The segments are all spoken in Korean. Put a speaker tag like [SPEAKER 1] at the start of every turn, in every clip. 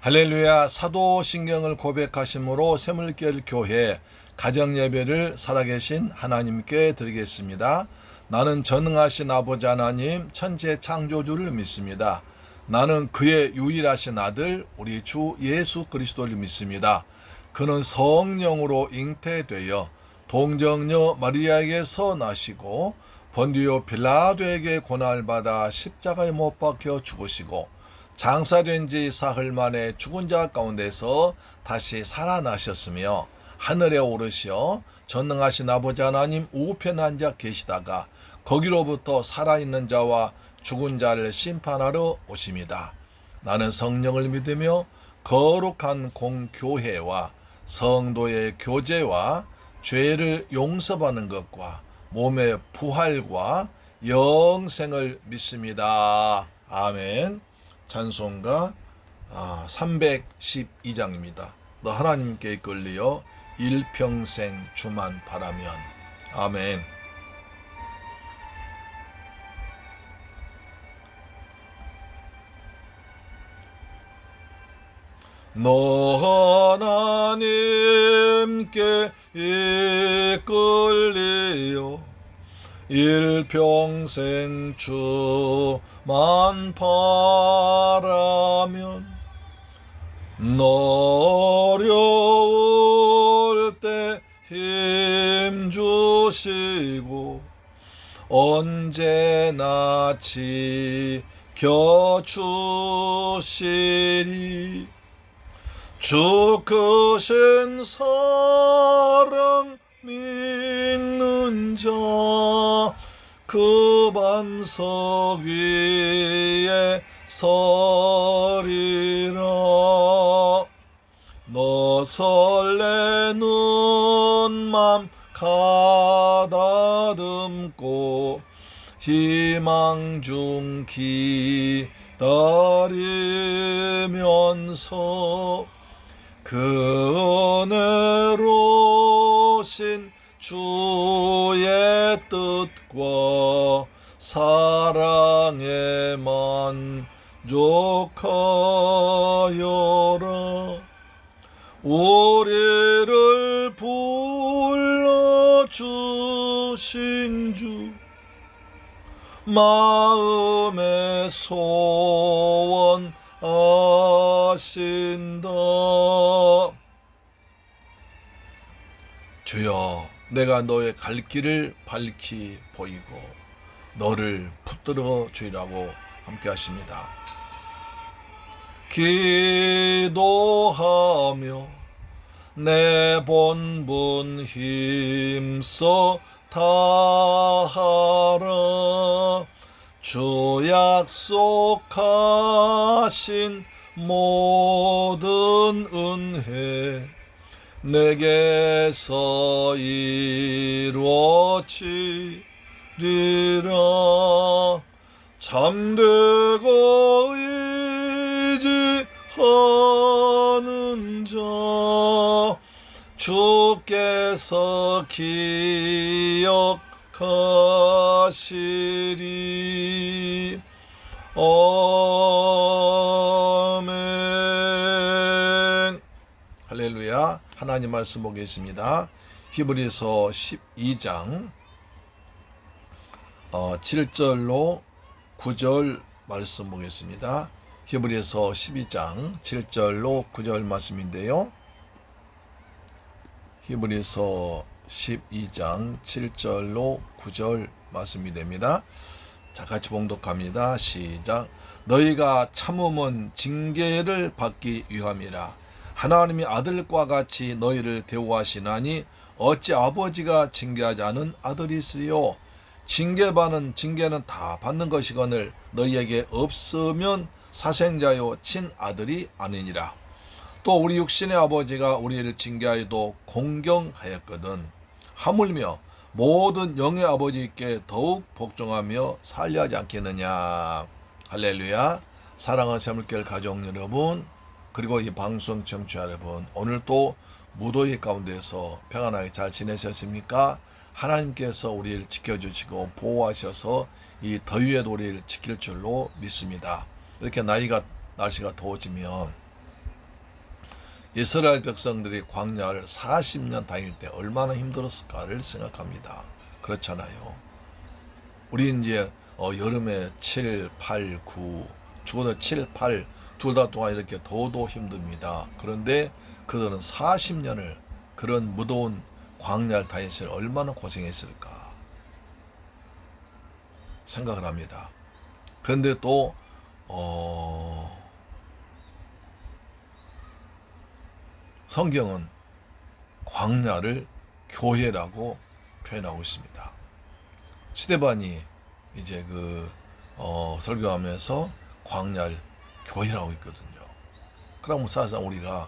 [SPEAKER 1] 할렐루야. 사도신경을 고백하심으로 샘물결 교회 가정예배를 살아계신 하나님께 드리겠습니다. 나는 전능하신 아버지 하나님 천지 창조주를 믿습니다. 나는 그의 유일하신 아들 우리 주 예수 그리스도를 믿습니다. 그는 성령으로 잉태되어 동정녀 마리아에게서 나시고 본디오 빌라도에게 고난을 받아 십자가에 못 박혀 죽으시고 장사된 지 사흘 만에 죽은 자 가운데서 다시 살아나셨으며 하늘에 오르시어 전능하신 아버지 하나님 우편에 앉아 계시다가 거기로부터 살아있는 자와 죽은 자를 심판하러 오십니다. 나는 성령을 믿으며 거룩한 공교회와 성도의 교제와 죄를 용서받는 것과 몸의 부활과 영생을 믿습니다. 아멘. 찬송가 312장입니다. 너 하나님께 이끌리어 일평생 주만 바라면. 아멘. 너 하나님께 이끌리어 일평생 주만 바라면 너 어려울 때 힘 주시고 언제나 지켜주시리. 주 크신 사랑 믿는 자 그 반석 위에 서리라. 너 설레는 맘 가다듬고 희망 중 기다리면서 그 은혜로신 주의 뜻과 사랑에 만족하여라. 우리를 불러주신 주 마음의 소원하신다. 주여, 내가 너의 갈 길을 밝히 보이고 너를 붙들어 주리라고 함께 하십니다. 기도하며 내 본분 힘써 다하라. 주 약속하신 모든 은혜 내게서 이루어지리라. 잠들고 의지하는 자 주께서 기억하시리. 아멘. 할렐루야. 하나님 말씀 보겠습니다. 히브리서 12장 7절로 9절 말씀 보겠습니다. 히브리서 12장 7절로 9절 말씀인데요. 히브리서 12장 7절로 9절 말씀이 됩니다. 자, 같이 봉독합니다. 시작. 너희가 참음은 징계를 받기 위함이라. 하나님이 아들과 같이 너희를 대우하시나니 어찌 아버지가 징계하지 않은 아들이 있으리요. 징계받는 징계는 다 받는 것이거늘 너희에게 없으면 사생자요 친아들이 아니니라. 또 우리 육신의 아버지가 우리를 징계하여도 공경하였거든 하물며 모든 영의 아버지께 더욱 복종하며 살려하지 않겠느냐. 할렐루야. 사랑하는 샘물결 가족 여러분, 그리고 이 방송 청취자 여러분, 오늘 또 무더위 가운데서 평안하게 잘 지내셨습니까? 하나님께서 우리를 지켜주시고 보호하셔서 이 더위에도 우리를 지킬 줄로 믿습니다. 이렇게 날씨가 더워지면 이스라엘 백성들이 광야를 40년 다닐 때 얼마나 힘들었을까를 생각합니다. 그렇잖아요. 우리 이제 여름에 7, 8, 9, 죽어도 7, 8 2 달 동안 이렇게 더워도 힘듭니다. 그런데 그들은 40년을 그런 무더운 광야를 다녔을 얼마나 고생했을까 생각을 합니다. 그런데 또 성경은 광야를 교회라고 표현하고 있습니다. 스데반이 이제 설교하면서 광야를 교회라고 있거든요. 그럼 사실상 우리가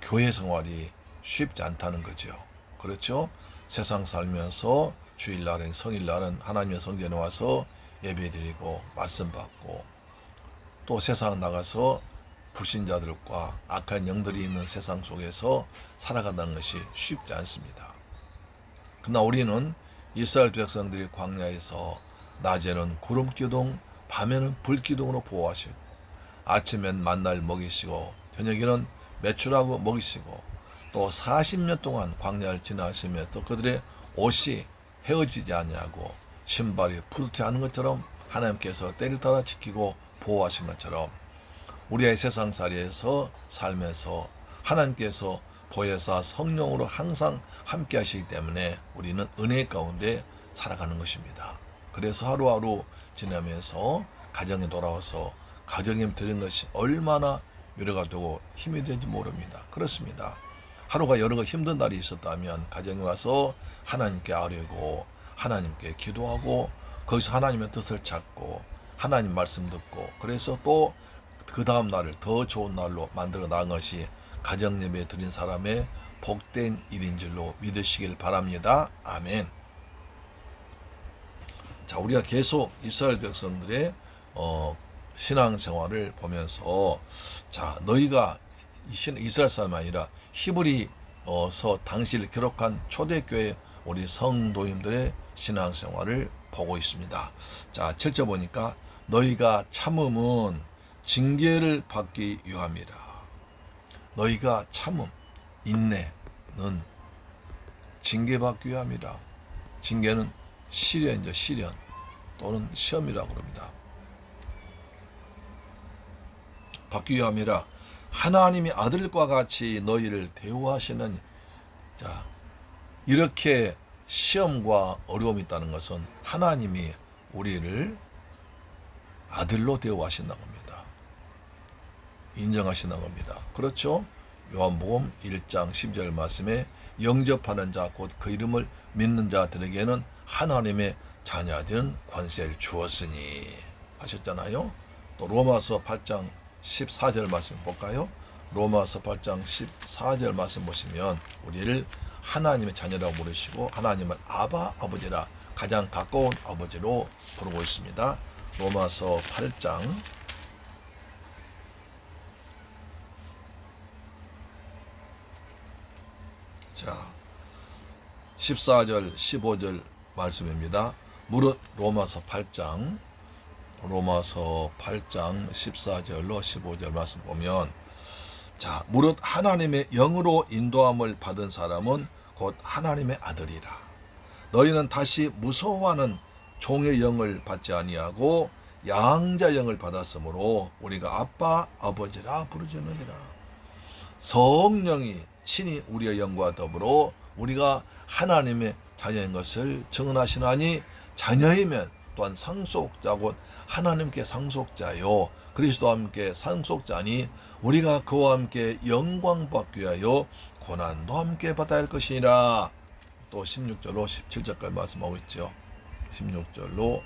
[SPEAKER 1] 교회 생활이 쉽지 않다는 거죠. 그렇죠? 세상 살면서 주일날은 성일날은 하나님의 성전에 와서 예배드리고 말씀 받고 또 세상 나가서 불신자들과 악한 영들이 있는 세상 속에서 살아간다는 것이 쉽지 않습니다. 그러나 우리는 이스라엘 백성들이 광야에서 낮에는 구름 기둥, 밤에는 불 기둥으로 보호하시고 아침엔 만나를 먹이시고 저녁에는 메추라고 먹이시고 또 40년 동안 광야를 지나시며 또 그들의 옷이 헤어지지 아니하고 신발이 푸르지 않은 것처럼 하나님께서 때를 따라 지키고 보호하신 것처럼 우리의 세상살이에서 살면서 하나님께서 보혜사 성령으로 항상 함께 하시기 때문에 우리는 은혜 가운데 살아가는 것입니다. 그래서 하루하루 지나면서 가정에 돌아와서 가정에 드린 것이 얼마나 위로가 되고 힘이 되는지 모릅니다. 그렇습니다. 하루가 여러 힘든 날이 있었다면 가정에 와서 하나님께 아뢰고 하나님께 기도하고 거기서 하나님의 뜻을 찾고 하나님 말씀 듣고 그래서 또 그 다음 날을 더 좋은 날로 만들어 나간 것이 가정 예배 드린 사람의 복된 일인 줄로 믿으시길 바랍니다. 아멘. 자, 우리가 계속 이스라엘 백성들의 신앙생활을 보면서 자, 너희가 이스라엘 사람이 아니라 히브리서 당시를 기록한 초대교회 우리 성도님들의 신앙생활을 보고 있습니다. 자, 7절 보니까 너희가 참음은 징계를 받기 위함이라. 너희가 참음, 인내는 징계받기 위함이라. 징계는 시련이죠, 시련 또는 시험이라고 합니다. 받기 위함이라. 하나님이 아들과 같이 너희를 대우하시는. 자, 이렇게 시험과 어려움이 있다는 것은 하나님이 우리를 아들로 대우하신다고 합니다. 인정하신다고 합니다. 그렇죠? 요한복음 1장 10절 말씀에 영접하는 자 곧 그 이름을 믿는 자들에게는 하나님의 자녀된 권세를 주었으니 하셨잖아요. 또 로마서 8장 14절 말씀 볼까요? 로마서 8장 14절 말씀 보시면 우리를 하나님의 자녀라고 부르시고 하나님을 아바 아버지라 가장 가까운 아버지로 부르고 있습니다. 로마서 8장 14절 15절 말씀입니다. 무릇 로마서 8장 14절로 15절 말씀 보면 자, 무릇 하나님의 영으로 인도함을 받은 사람은 곧 하나님의 아들이라. 너희는 다시 무서워하는 종의 영을 받지 아니하고 양자 영을 받았으므로 우리가 아빠 아버지라 부르짖느니라. 성령이 친히 우리의 영과 더불어 우리가 하나님의 자녀인 것을 증언하시나니 자녀이면 또한 상속자 곧 하나님께 상속자요 그리스도와 함께 상속자니 우리가 그와 함께 영광 받기 위하여 고난도 함께 받아야 할 것이니라. 또 16절로 17절까지 말씀하고 있죠. 16절로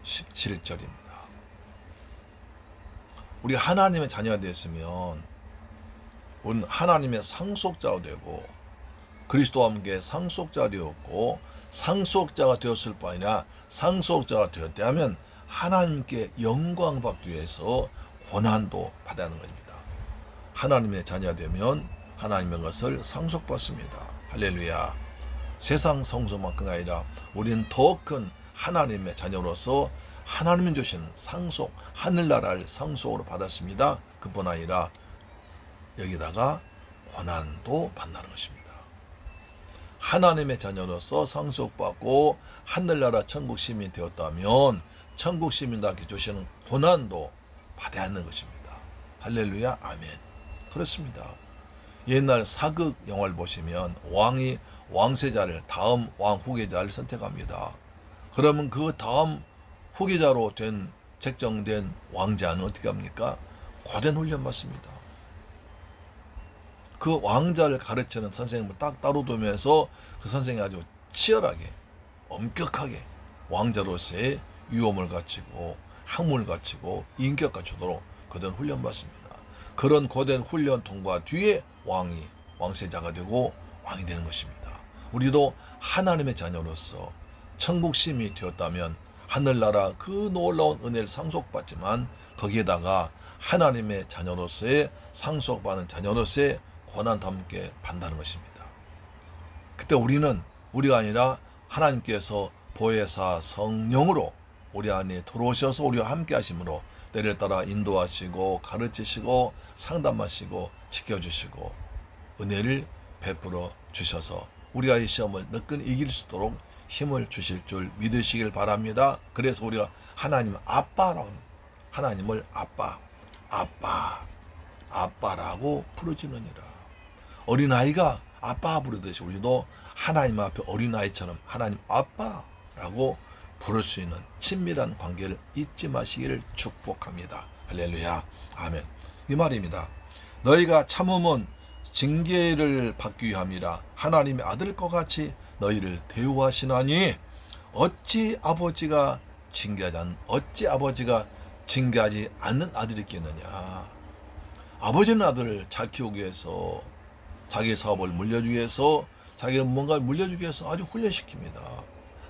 [SPEAKER 1] 17절입니다. 우리 하나님의 자녀가 되었으면 우리는 하나님의 상속자가 되고 그리스도와 함께 상속자가 되었고 상속자가 되었을 뿐 아니라 상속자가 되었다 하면 하나님께 영광 받기 위해서 고난도 받아야 하는 겁니다. 하나님의 자녀가 되면 하나님의 것을 상속받습니다. 할렐루야. 세상 성소만큼 아니라 우리는 더 큰 하나님의 자녀로서 하나님이 주신 상속, 하늘나라를 상속으로 받았습니다. 그뿐 아니라 여기다가 고난도 받는다는 것입니다. 하나님의 자녀로서 상속받고 하늘나라 천국 시민이 되었다면 천국 시민들에게 주시는 고난도 받아야 하는 것입니다. 할렐루야, 아멘. 그렇습니다. 옛날 사극 영화를 보시면 왕이 왕세자를, 다음 왕 후계자를 선택합니다. 그러면 그 다음 후계자로 책정된 왕자는 어떻게 합니까? 고된 훈련 받습니다. 그 왕자를 가르치는 선생님을 딱 따로 두면서 그 선생이 아주 치열하게, 엄격하게 왕자로서의 위엄을 갖추고 학문을 갖추고 인격 갖추도록 고된 훈련 받습니다. 그런 고된 훈련 통과 뒤에 왕세자가 되고 왕이 되는 것입니다. 우리도 하나님의 자녀로서 천국 시민이 되었다면 하늘나라 그 놀라운 은혜를 상속받지만 거기에다가 하나님의 자녀로서의 상속받는 자녀로서의 고난도 함께 받는다는 것입니다. 그때 우리가 아니라 하나님께서 보혜사 성령으로 우리 안에 들어오셔서 우리와 함께 하심으로 때를 따라 인도하시고 가르치시고 상담하시고 지켜주시고 은혜를 베풀어 주셔서 우리가 이 시험을 너끈히 이길 수 있도록 힘을 주실 줄 믿으시길 바랍니다. 그래서 우리가 하나님을 아빠라고 부르짖느니라. 어린아이가 아빠 부르듯이 우리도 하나님 앞에 어린아이처럼 하나님 아빠라고 부를 수 있는 친밀한 관계를 잊지 마시기를 축복합니다. 할렐루야, 아멘. 이 말입니다. 너희가 참음은 징계를 받기 위함이라 하나님의 아들과 같이 너희를 대우하시나니 어찌 아버지가 징계하지 않는 아들이 있겠느냐. 아버지는 아들을 잘 키우기 위해서, 자기 사업을 물려주기 위해서, 자기가 뭔가를 물려주기 위해서 아주 훈련시킵니다.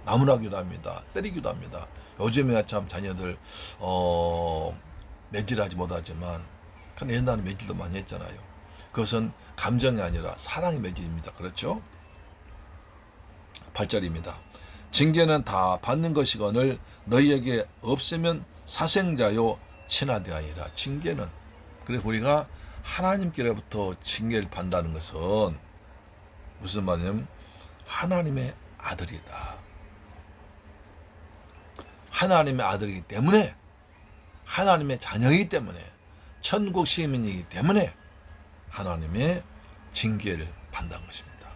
[SPEAKER 1] 나무라기도 합니다. 때리기도 합니다. 요즘에 참 자녀들 매질하지 못하지만 옛날에 매질도 많이 했잖아요. 그것은 감정이 아니라 사랑의 매질입니다. 그렇죠? 8절입니다. 징계는 다 받는 것이거늘 너희에게 없으면 사생자요 친하되하니라. 징계는, 그래서 우리가 하나님께로부터 징계를 받는다는 것은 무슨 말이냐면 하나님의 아들이다. 하나님의 아들이기 때문에, 하나님의 자녀이기 때문에, 천국 시민이기 때문에 하나님의 징계를 받는다는 것입니다.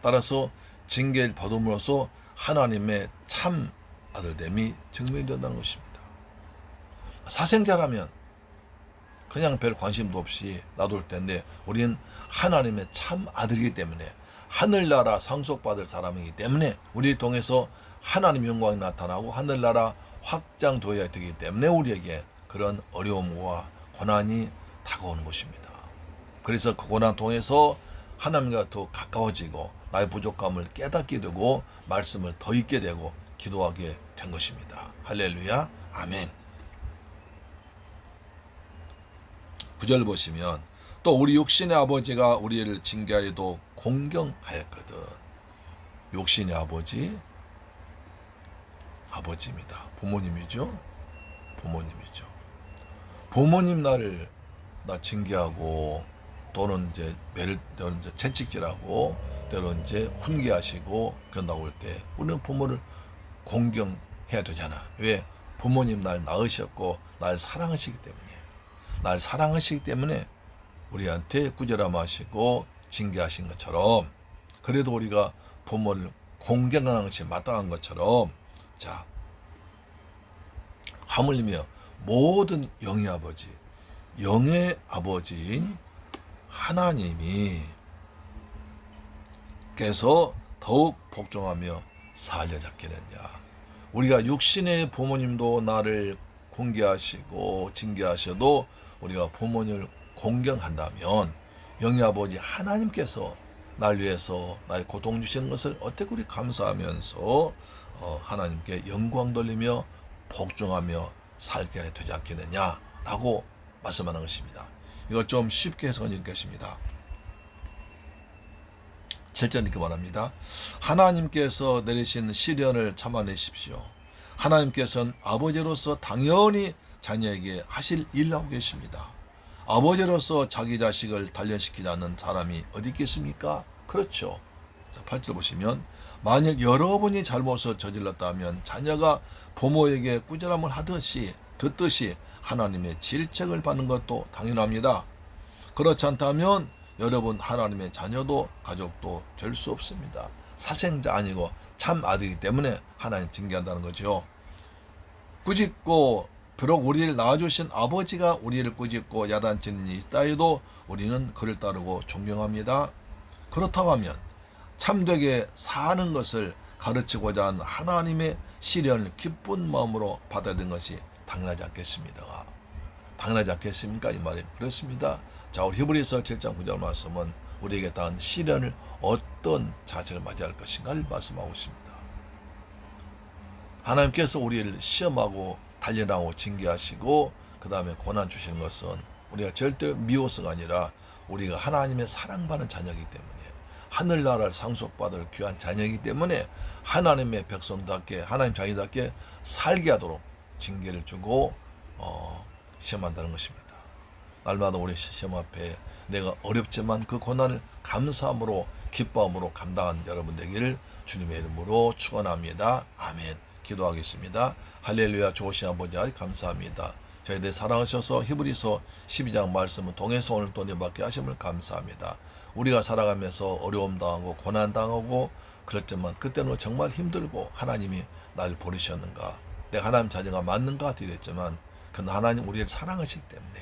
[SPEAKER 1] 따라서 징계를 받음으로써 하나님의 참 아들됨이 증명된다는 것입니다. 사생자라면 그냥 별 관심도 없이 놔둘 텐데 우리는 하나님의 참 아들이기 때문에, 하늘나라 상속받을 사람이기 때문에 우리를 통해서 하나님 영광이 나타나고 하늘나라 확장되어야 되기 때문에 우리에게 그런 어려움과 고난이 다가오는 것입니다. 그래서 그 고난 통해서 하나님과 더 가까워지고 나의 부족함을 깨닫게 되고 말씀을 더 읽게 되고 기도하게 된 것입니다. 할렐루야, 아멘. 9절 보시면 또 우리 육신의 아버지가 우리를 징계하여도 공경하였거든. 육신의 아버지입니다. 부모님이죠. 부모님 나 징계하고 또는 이제 채찍질하고 때로는 이제 훈계하시고 그런다고 할 때 우리는 부모를 공경해야 되잖아. 왜? 부모님 날 낳으셨고 날 사랑하시기 때문에 우리한테 꾸지람하시고 징계하신 것처럼, 그래도 우리가 부모를 공경하는 것이 마땅한 것처럼, 자, 하물며 모든 영의 아버지인 하나님이 께서 더욱 복종하며 살려잡겠느냐. 우리가 육신의 부모님도 나를 공개하시고 징계하셔도 우리가 부모님을 공경한다면 영의 아버지 하나님께서 날 위해서 나의 고통 주시는 것을 어떻게 우리 감사하면서 하나님께 영광 돌리며 복종하며 살게 되지 않겠느냐라고 말씀하는 것입니다. 이걸 좀 쉽게 해석은 이렇겠습니다. 7절 이렇게 말합니다. 하나님께서 내리신 시련을 참아내십시오. 하나님께서는 아버지로서 당연히 자녀에게 하실 일을 하고 계십니다. 아버지로서 자기 자식을 단련시키지 않는 사람이 어디 있겠습니까? 그렇죠. 8절 보시면 만약 여러분이 잘못을 저질렀다면 자녀가 부모에게 꾸지람을 하듯이 듣듯이 하나님의 질책을 받는 것도 당연합니다. 그렇지 않다면 여러분 하나님의 자녀도 가족도 될 수 없습니다. 사생자 아니고 참 아들이기 때문에 하나님 징계한다는 거죠. 꾸짖고 비록 우리를 낳아주신 아버지가 우리를 꾸짖고 야단치는 일이 있다 해도 우리는 그를 따르고 존경합니다. 그렇다고 하면 참되게 사는 것을 가르치고자 하는 하나님의 시련을 기쁜 마음으로 받아들이는 것이 당연하지 않겠습니까? 당연하지 않겠습니까? 이 말이 그렇습니다. 자, 우리 히브리서 7장 9절 말씀은 우리에게 닿은 시련을 어떤 자세를 맞이할 것인가를 말씀하고 있습니다. 하나님께서 우리를 시험하고 단련하고 징계하시고 그 다음에 고난 주시는 것은 우리가 절대로 미워서가 아니라 우리가 하나님의 사랑받는 자녀이기 때문에 하늘나라를 상속받을 귀한 자녀이기 때문에 하나님의 백성답게 하나님 자녀답게 살게 하도록 징계를 주고 시험한다는 것입니다. 날마다 우리 시험 앞에 내가 어렵지만 그 고난을 감사함으로 기뻐함으로 감당한 여러분 되기를 주님의 이름으로 축원합니다. 아멘. 기도하겠습니다. 할렐루야. 좋으신 아버지 감사합니다. 저희들 사랑하셔서 히브리서 12장 말씀을 통해서 오늘 또 내받게 하심을 감사합니다. 우리가 살아가면서 어려움 당하고 고난 당하고 그럴 때만 그때는 정말 힘들고 하나님이 날 버리셨는가 내가 하나님 자녀가 맞는가 되겠지만 그건 하나님 우리를 사랑하시기 때문에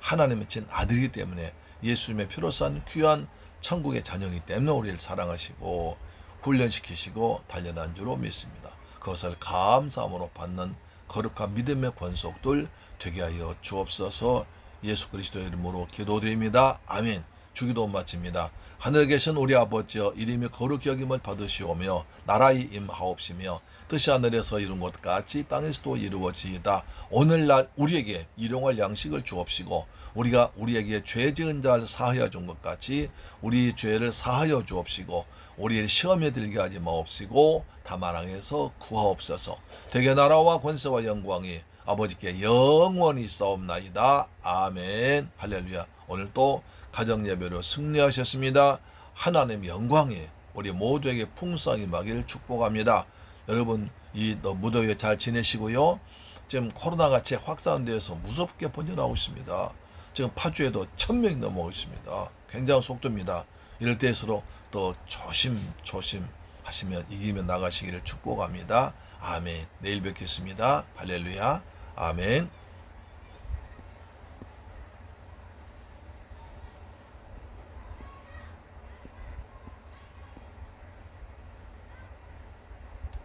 [SPEAKER 1] 하나님의 친 아들이기 때문에 예수님의 피로 산 귀한 천국의 자녀이기 때문에 우리를 사랑하시고 훈련시키시고 단련한 줄로 믿습니다. 그것을 감사함으로 받는 거룩한 믿음의 권속들 되게 하여 주옵소서. 예수 그리스도의 이름으로 기도드립니다. 아멘. 주기도 마칩니다. 하늘에 계신 우리 아버지여 이름이 거룩히 여김을 받으시오며 나라의 임하옵시며 뜻이 하늘에서 이룬 것 같이 땅에서도 이루어지이다. 오늘날 우리에게 일용할 양식을 주옵시고 우리가 우리에게 죄 지은 자를 사하여 준 것 같이 우리 죄를 사하여 주옵시고 우리를 시험에 들게 하지 마옵시고 다만 악에서 구하옵소서. 대개 나라와 권세와 영광이 아버지께 영원히 있사옵나이다. 아멘. 할렐루야. 오늘 또 가정예배로 승리하셨습니다. 하나님 영광이 우리 모두에게 풍성하게 임하기를 축복합니다. 여러분 이 무더위에 잘 지내시고요. 지금 코로나같이 확산되어서 무섭게 번져나오고 있습니다. 지금 파주에도 1000명이 넘어오고 있습니다. 굉장한 속도입니다. 이럴 때일수록 더 조심 하시면 이기며 나가시기를 축복합니다. 아멘. 내일 뵙겠습니다. 할렐루야. 아멘.